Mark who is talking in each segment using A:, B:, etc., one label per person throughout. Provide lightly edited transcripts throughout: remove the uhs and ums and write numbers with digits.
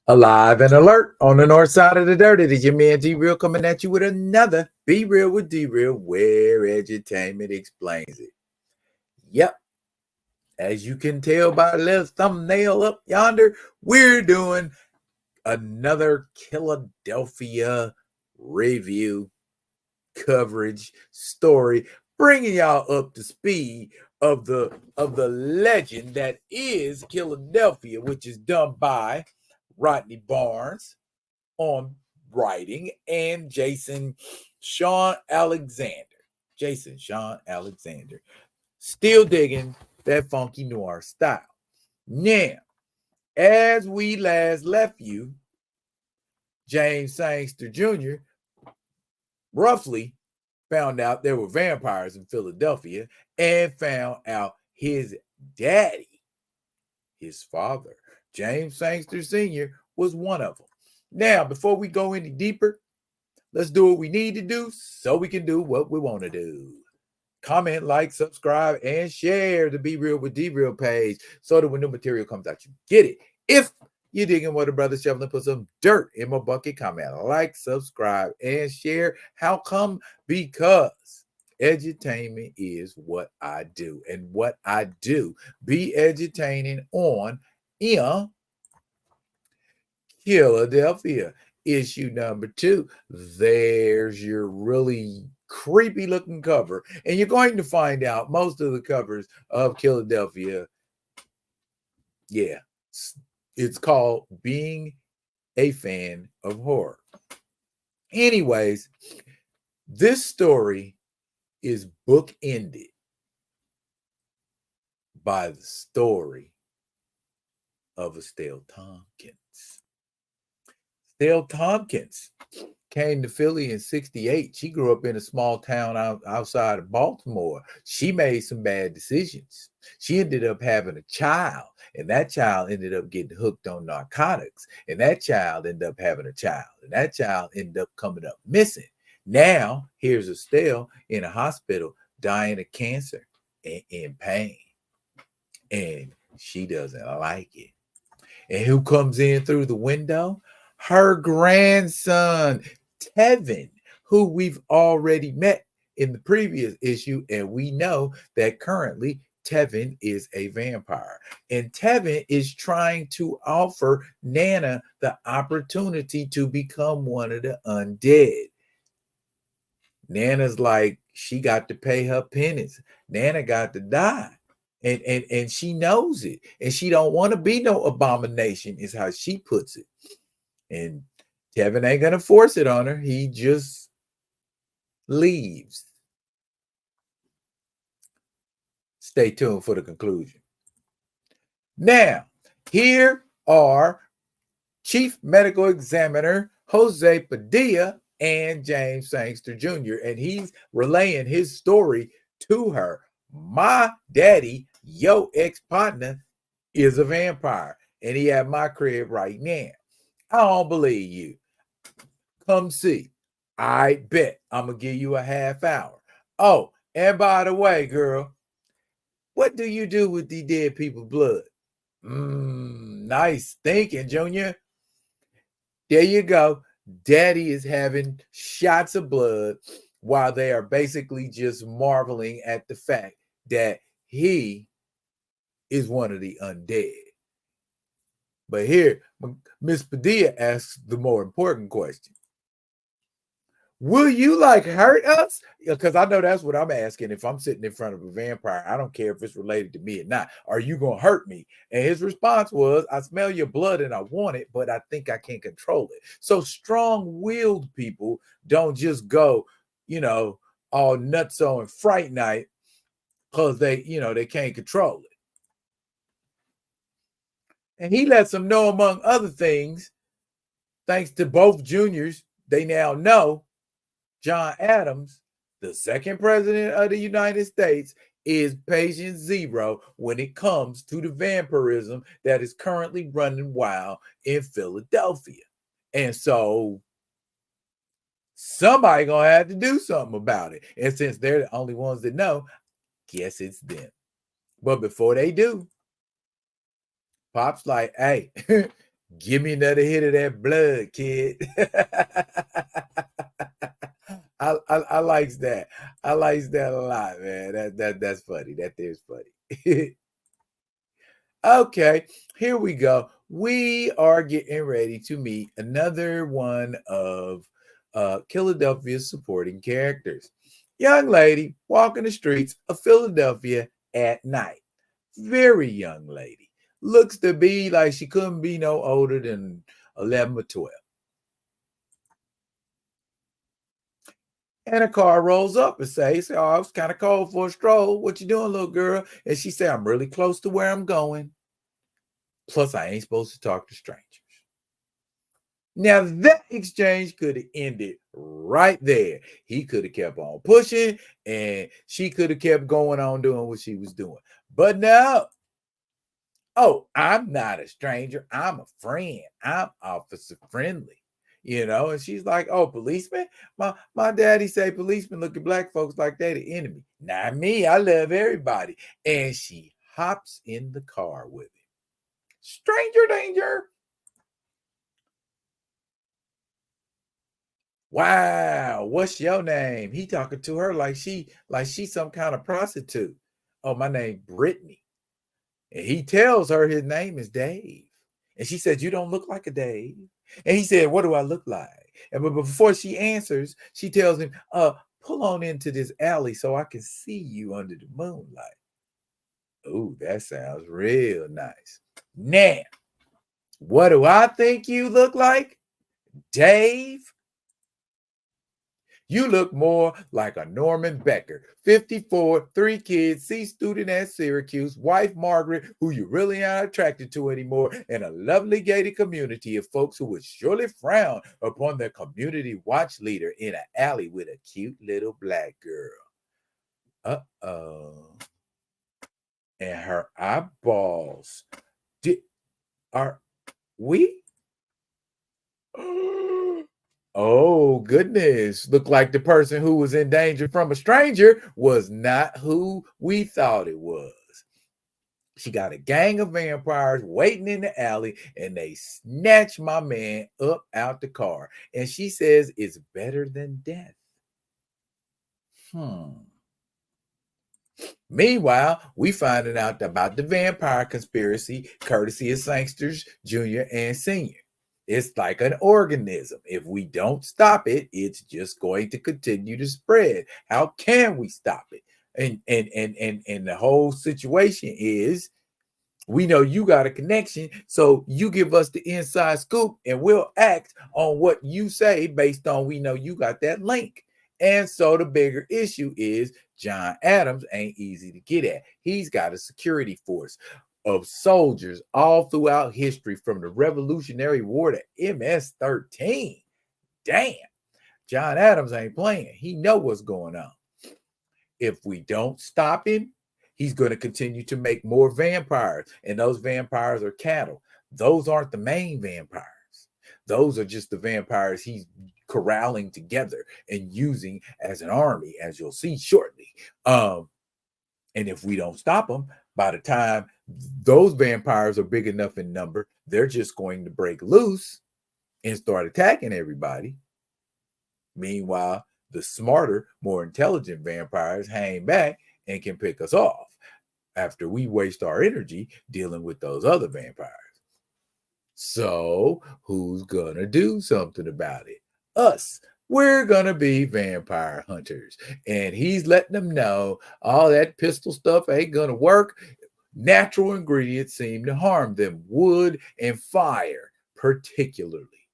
A: Alive and alert on the north side of the dirt. It is your man D Real coming at you with another Be Real with D Real, where edutainment explains it. Yep, as you can tell by the little thumbnail up yonder, we're doing another Philadelphia review coverage story, bringing y'all up to speed of the legend that is Philadelphia, which is done by Rodney Barnes on writing and Sean Alexander. Still digging that funky noir style. Now, as we last left you, James Sangster Jr. roughly found out there were vampires in Philadelphia and found out his daddy, his father, James Sangster Sr., was one of them. Now, before we go any deeper, let's do what we need to do so we can do what we want to do. Comment, like, subscribe, and share the Be Real with D Real page so that when new material comes out, you get it. If you're digging what a brother shoveling, put some dirt in my bucket. Comment, like, subscribe, and share. How come? Because edutainment is what I do. And what I do, be edutaining on Philadelphia. Issue number 2. There's your really creepy looking cover. And you're going to find out most of the covers of Philadelphia. Yeah, it's called Being a Fan of Horror. Anyways, this story is bookended by the story of Estelle Tompkins. Estelle Tompkins came to Philly in 1968. She grew up in a small town outside of Baltimore. She made some bad decisions. She ended up having a child, and that child ended up getting hooked on narcotics, and that child ended up having a child, and that child ended up coming up missing. Now, here's Estelle in a hospital dying of cancer and in pain, and she doesn't like it. And who comes in through the window? Her grandson, Tevin, who we've already met in the previous issue, and we know that currently Tevin is a vampire. And Tevin is trying to offer Nana the opportunity to become one of the undead. Nana's like, she got to pay her penance. Nana got to die. And she knows it. And she don't want to be no abomination, is how she puts it. And Tevin ain't going to force it on her. He just leaves. Stay tuned for the conclusion. Now, here are Chief Medical Examiner Jose Padilla and James Sangster Jr., and he's relaying his story to her. My daddy, your ex-partner, is a vampire, and he at my crib right now. I don't believe you. Come see. I bet I'm going to give you a half hour. Oh, and by the way, girl, what do you do with the dead people's blood? Nice thinking, Junior. There you go. Daddy is having shots of blood while they are basically just marveling at the fact that he is one of the undead. But here, Miss Padilla asks the more important question. Will you hurt us? Because I know that's what I'm asking. If I'm sitting in front of a vampire, I don't care if it's related to me or not. Are you going to hurt me? And his response was, I smell your blood and I want it, but I think I can't control it. So strong-willed people don't just go, all nutso and Fright Night because they can't control it. And he lets them know, among other things, thanks to both juniors, they now know John Adams, the second president of the United States, is patient zero when it comes to the vampirism that is currently running wild in Philadelphia. And so somebody gonna have to do something about it. And since they're the only ones that know, guess it's them. But before they do, Pop's like, hey, Give me another hit of that blood, kid. I likes that. I likes that a lot, man. That's funny. That there's funny. Okay, here we go. We are getting ready to meet another one of Philadelphia's supporting characters. Young lady walking the streets of Philadelphia at night. Very young lady. Looks to be like she couldn't be no older than 11 or 12. And a car rolls up and says, "Oh, it's kind of cold for a stroll. What you doing, little girl?" And she said, "I'm really close to where I'm going. Plus, I ain't supposed to talk to strangers." Now, that exchange could have ended right there. He could have kept on pushing and she could have kept going on doing what she was doing. But no, oh, I'm not a stranger. I'm a friend. I'm officer friendly. And she's like, "Oh, policeman? My daddy say policemen look at black folks like they the enemy. Not me. I love everybody." And she hops in the car with him. Stranger danger. "Wow, what's your name?" He talking to her like she some kind of prostitute. "Oh, my name Brittany." And he tells her his name is Dave. And she said, "You don't look like a Dave." And he said, "What do I look like?" And but before she answers, she tells him, "Pull on into this alley so I can see you under the moonlight." Oh, that sounds real nice. Now, what do I think you look like? Dave? You look more like a Norman Becker, 54, 3 kids, C student at Syracuse, wife Margaret, who you really aren't attracted to anymore, and a lovely gated community of folks who would surely frown upon their community watch leader in an alley with a cute little black girl. Uh-oh. And her eyeballs. Are we? Oh, goodness. Looked like the person who was in danger from a stranger was not who we thought it was. She got a gang of vampires waiting in the alley, and they snatch my man up out the car. And she says it's better than death. Meanwhile, we finding out about the vampire conspiracy courtesy of Sangsters Jr. and Senior. It's like an organism. If we don't stop it, it's just going to continue to spread. How can we stop it? And the whole situation is, we know you got a connection, so you give us the inside scoop and we'll act on what you say based on we know you got that link. And so the bigger issue is John Adams ain't easy to get at. He's got a security force of soldiers all throughout history, from the Revolutionary War to MS-13. Damn, John Adams ain't playing. He know what's going on. If we don't stop him, he's going to continue to make more vampires, and those vampires are cattle. Those aren't the main vampires. Those are just the vampires he's corralling together and using as an army, as you'll see shortly. And if we don't stop them, by the time those vampires are big enough in number, they're just going to break loose and start attacking everybody. Meanwhile, the smarter, more intelligent vampires hang back and can pick us off after we waste our energy dealing with those other vampires. So, who's gonna do something about it? Us. We're gonna be vampire hunters. And he's letting them know all that pistol stuff ain't gonna work. Natural ingredients seem to harm them, wood and fire, particularly.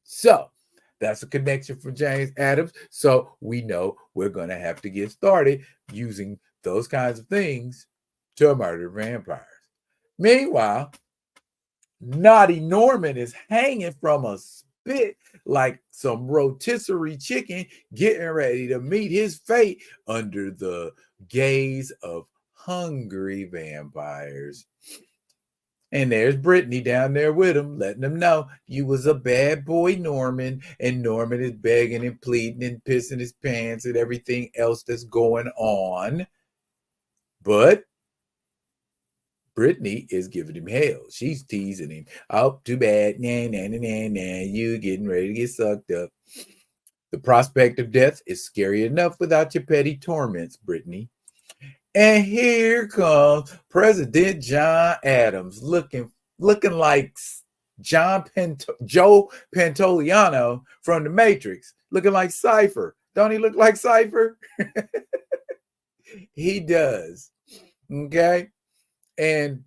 A: So, that's a connection for James Adams. So, we know we're gonna have to get started using those kinds of things to murder vampires. Meanwhile, Naughty Norman is hanging from a spit like some rotisserie chicken, getting ready to meet his fate under the gaze of hungry vampires. And there's Brittany down there with him, letting him know you was a bad boy, Norman. And Norman is begging and pleading and pissing his pants and everything else that's going on. But Brittany is giving him hell. She's teasing him. Oh, too bad. Nah, nah, nah, nah, nah. You getting ready to get sucked up. The prospect of death is scary enough without your petty torments, Brittany. And here comes President John Adams looking like Joe Pantoliano from The Matrix, looking like Cypher. Don't he look like Cypher? He does. Okay. And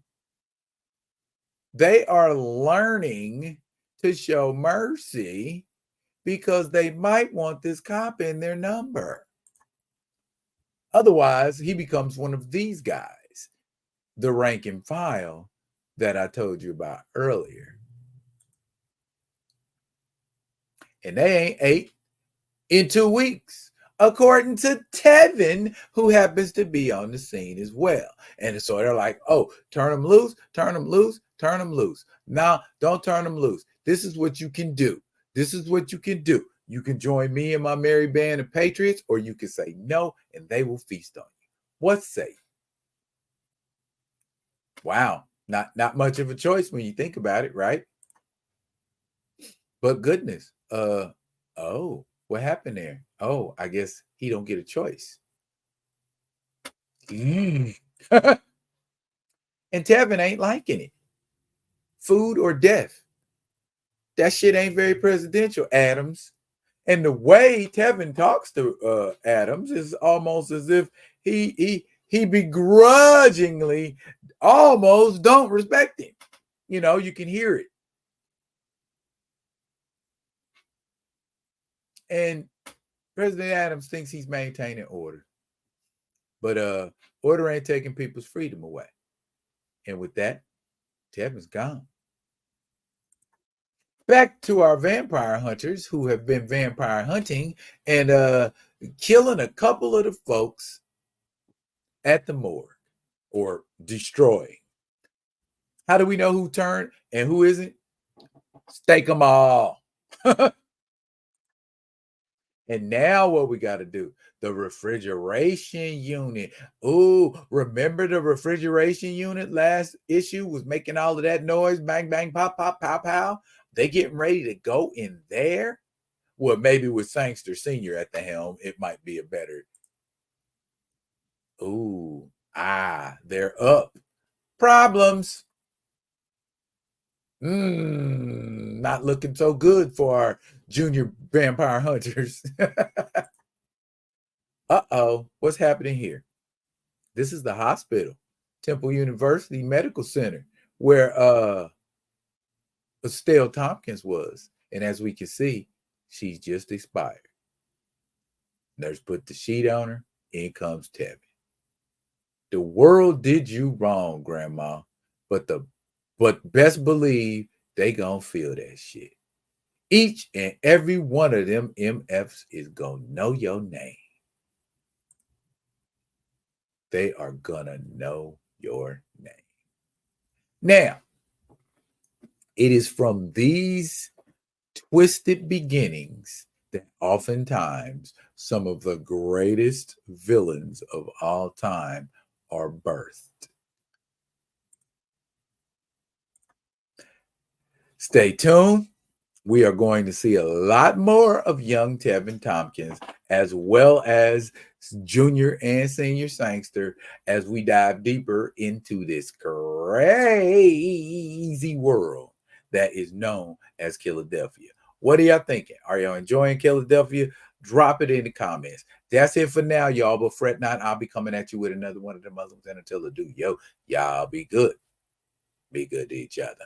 A: they are learning to show mercy because they might want this cop in their number. Otherwise, he becomes one of these guys, the rank and file that I told you about earlier. And they ain't 8 in 2 weeks, according to Tevin, who happens to be on the scene as well. And so they're like, oh, turn them loose, turn them loose, turn them loose. Now, don't turn them loose. This is what you can do. This is what you can do. You can join me and my merry band of patriots, or you can say no, and they will feast on you. What's safe? Wow, not much of a choice when you think about it, right? But goodness, oh, what happened there? Oh, I guess he don't get a choice. And Tevin ain't liking it. Food or death. That shit ain't very presidential, Adams. And the way Tevin talks to Adams is almost as if he begrudgingly almost don't respect him. You know, you can hear it. And President Adams thinks he's maintaining order. But order ain't taking people's freedom away. And with that, Tevin's gone. Back to our vampire hunters who have been vampire hunting and killing a couple of the folks at the morgue or destroying. How do we know who turned and who isn't? Stake them all. And now what we got to do? The refrigeration unit. Oh, remember the refrigeration unit last issue was making all of that noise? Bang, bang, pop, pop, pow, pow. They getting ready to go in there? Well, maybe with Sangster Sr. at the helm, it might be a better. Ooh, they're up. Problems. Not looking so good for our junior vampire hunters. Uh-oh, what's happening here? This is the hospital, Temple University Medical Center, where Estelle Tompkins was. And as we can see, she's just expired. Nurse put the sheet on her. In comes Tevin. The world did you wrong, Grandma. But best believe they gonna feel that shit. Each and every one of them MFs is gonna know your name. They are gonna know your name. Now, it is from these twisted beginnings that oftentimes some of the greatest villains of all time are birthed. Stay tuned. We are going to see a lot more of young Tevin Tompkins, as well as junior and senior Sangster, as we dive deeper into this crazy world that is known as Philadelphia. What are y'all thinking? Are y'all enjoying Philadelphia? Drop it in the comments. That's it for now, y'all. But fret not, I'll be coming at you with another one of the Muslims. And until I do, y'all be good. Be good to each other.